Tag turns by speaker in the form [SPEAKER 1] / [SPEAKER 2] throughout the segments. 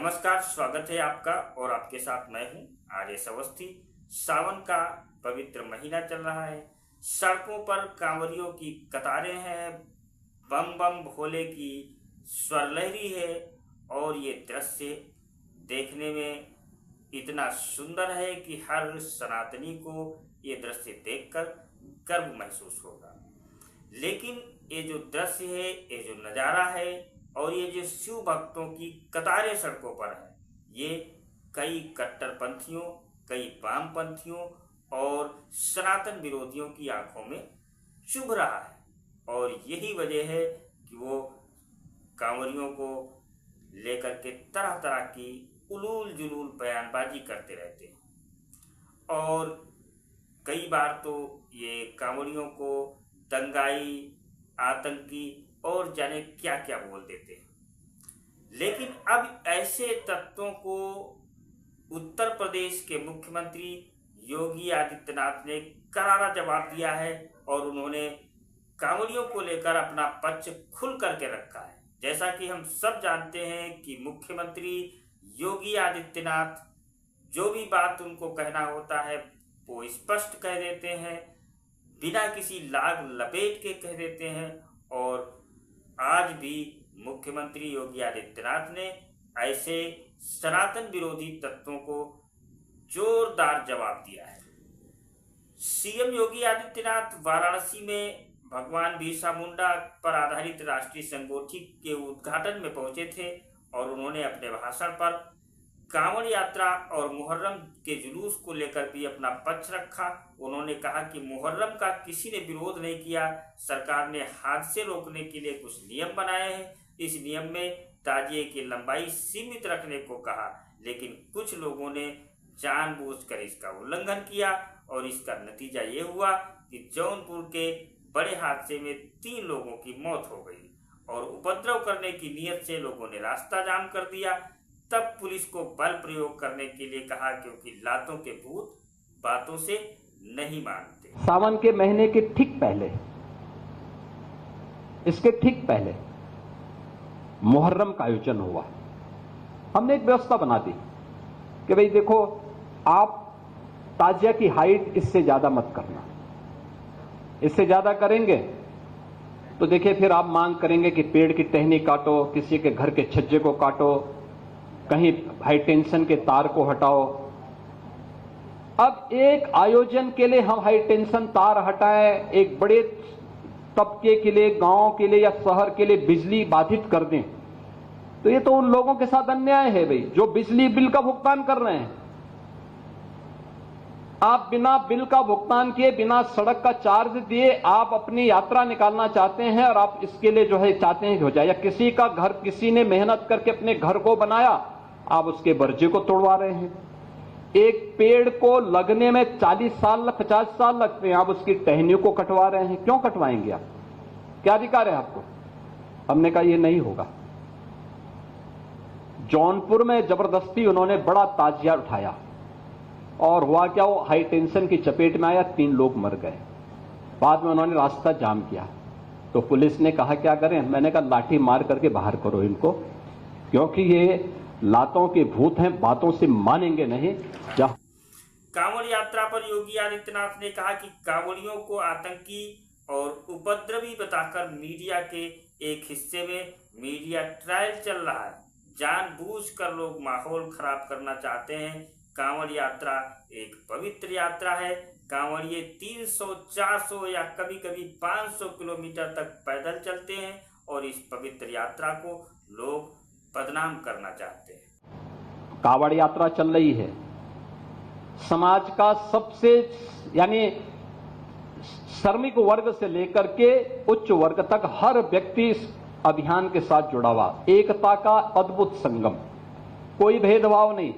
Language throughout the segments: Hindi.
[SPEAKER 1] नमस्कार, स्वागत है आपका और आपके साथ मैं हूं आर्यस अवस्थी। सावन का पवित्र महीना चल रहा है। सड़कों पर कांवरियों की कतारें हैं, बम बम भोले की स्वर लहरी है और ये दृश्य देखने में इतना सुंदर है कि हर सनातनी को ये दृश्य देखकर गर्व महसूस होगा। लेकिन ये जो दृश्य है, ये जो नज़ारा है और ये जो शिव भक्तों की कतारें सड़कों पर है, ये कई कट्टरपंथियों, कई वामपंथियों और सनातन विरोधियों की आंखों में चुभ रहा है। और यही वजह है कि वो कांवरियों को लेकर के तरह तरह की उलूल जुलूल बयानबाजी करते रहते हैं और कई बार तो ये कांवरियों को दंगाई, आतंकी और जाने क्या क्या बोल देते हैं। लेकिन अब ऐसे तत्वों को उत्तर प्रदेश के मुख्यमंत्री योगी आदित्यनाथ ने करारा जवाब दिया है और उन्होंने कांवरियों को लेकर अपना पक्ष खुल करके रखा है। जैसा कि हम सब जानते हैं कि मुख्यमंत्री योगी आदित्यनाथ जो भी बात उनको कहना होता है वो स्पष्ट कह देते हैं, बिना किसी लाग लपेट के कह देते हैं। और आज भी मुख्यमंत्री योगी आदित्यनाथ ने ऐसे सनातन विरोधी तत्वों को जोरदार जवाब दिया है। सीएम योगी आदित्यनाथ वाराणसी में भगवान बिरसा मुंडा पर आधारित राष्ट्रीय संगोष्ठी के उद्घाटन में पहुंचे थे और उन्होंने अपने भाषण पर कांवड़ यात्रा और मुहर्रम के जुलूस को लेकर भी अपना पक्ष रखा। उन्होंने कहा कि मुहर्रम का किसी ने विरोध नहीं किया, सरकार ने हादसे रोकने के लिए कुछ नियम बनाए हैं। इस नियम में ताजिए की लंबाई सीमित रखने को कहा, लेकिन कुछ लोगों ने जानबूझकर इसका उल्लंघन किया और इसका नतीजा ये हुआ कि जौनपुर के बड़े हादसे में 3 लोगों की मौत हो गई और उपद्रव करने की नीयत से लोगों ने रास्ता जाम कर दिया। तब पुलिस को बल प्रयोग करने के लिए कहा, क्योंकि लातों के भूत बातों से नहीं मानते।
[SPEAKER 2] सावन के महीने के ठीक पहले, इसके ठीक पहले मुहर्रम का आयोजन हुआ। हमने एक व्यवस्था बना दी कि भाई देखो, आप ताजिया की हाइट इससे ज्यादा मत करना, इससे ज्यादा करेंगे तो देखिए फिर आप मांग करेंगे कि पेड़ की टहनी काटो, किसी के घर के छज्जे को काटो, कहीं हाई टेंशन के तार को हटाओ। अब एक आयोजन के लिए हम हाई टेंशन तार हटाएं, एक बड़े तबके के लिए, गांव के लिए या शहर के लिए बिजली बाधित कर दें, तो ये तो उन लोगों के साथ अन्याय है भाई, जो बिजली बिल का भुगतान कर रहे हैं। आप बिना बिल का भुगतान किए, बिना सड़क का चार्ज दिए आप अपनी यात्रा निकालना चाहते हैं और आप इसके लिए जो है चाहते हैं हो जाए। या किसी का घर, किसी ने मेहनत करके अपने घर को बनाया, आप उसके बर्जे को तोड़वा रहे हैं। एक पेड़ को लगने में 40 साल 50 साल लगते हैं, आप उसकी टहनियों को कटवा रहे हैं। क्यों कटवाएंगे आप? क्या अधिकार है आपको? हमने कहा यह नहीं होगा। जौनपुर में जबरदस्ती उन्होंने बड़ा ताजिया उठाया और हुआ क्या, वो हाई टेंशन की चपेट में आया, 3 लोग मर गए। बाद में उन्होंने रास्ता जाम किया तो पुलिस ने कहा क्या करें? मैंने कहा लाठी मार करके बाहर करो इनको, क्योंकि ये लातों के भूत हैं, बातों से मानेंगे नहीं।
[SPEAKER 1] कांवड़ यात्रा पर योगी आदित्यनाथ ने कहा कि कांवड़ियों को आतंकी और उपद्रवी बताकर मीडिया के एक हिस्से में मीडिया ट्रायल चल रहा है। जानबूझकर लोग माहौल खराब करना चाहते हैं। कांवड़ यात्रा एक पवित्र यात्रा है। कांवड़िए 300, 400 या कभी कभी 500 किलोमीटर तक पैदल चलते हैं और इस पवित्र यात्रा को लोग बदनाम करना चाहते हैं।
[SPEAKER 2] कांवड़ यात्रा चल रही है, समाज का सबसे यानी श्रमिक वर्ग से लेकर के उच्च वर्ग तक हर व्यक्ति इस अभियान के साथ जुड़ा हुआ। एकता का अद्भुत संगम, कोई भेदभाव नहीं,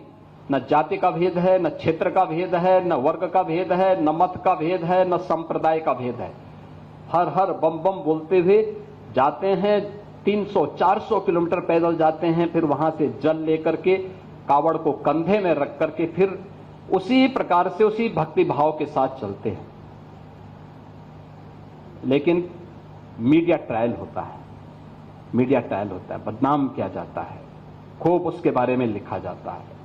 [SPEAKER 2] न जाति का भेद है, न क्षेत्र का भेद है, न वर्ग का भेद है, न मत का भेद है, न संप्रदाय का भेद है। हर हर बम बम बोलते हुए जाते हैं। 300-400 किलोमीटर पैदल जाते हैं, फिर वहां से जल लेकर के कावड़ को कंधे में रख करके फिर उसी प्रकार से उसी भक्ति भाव के साथ चलते हैं। लेकिन मीडिया ट्रायल होता है, मीडिया ट्रायल होता है, बदनाम किया जाता है। खूब उसके बारे में लिखा जाता है।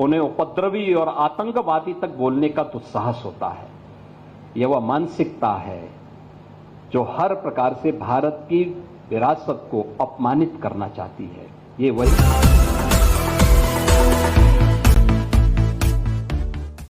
[SPEAKER 2] उन्हें उपद्रवी और आतंकवादी तक बोलने का दुस्साहस होता है। यह वह मानसिकता है जो हर प्रकार से भारत की विरासत को अपमानित करना चाहती है। ये वही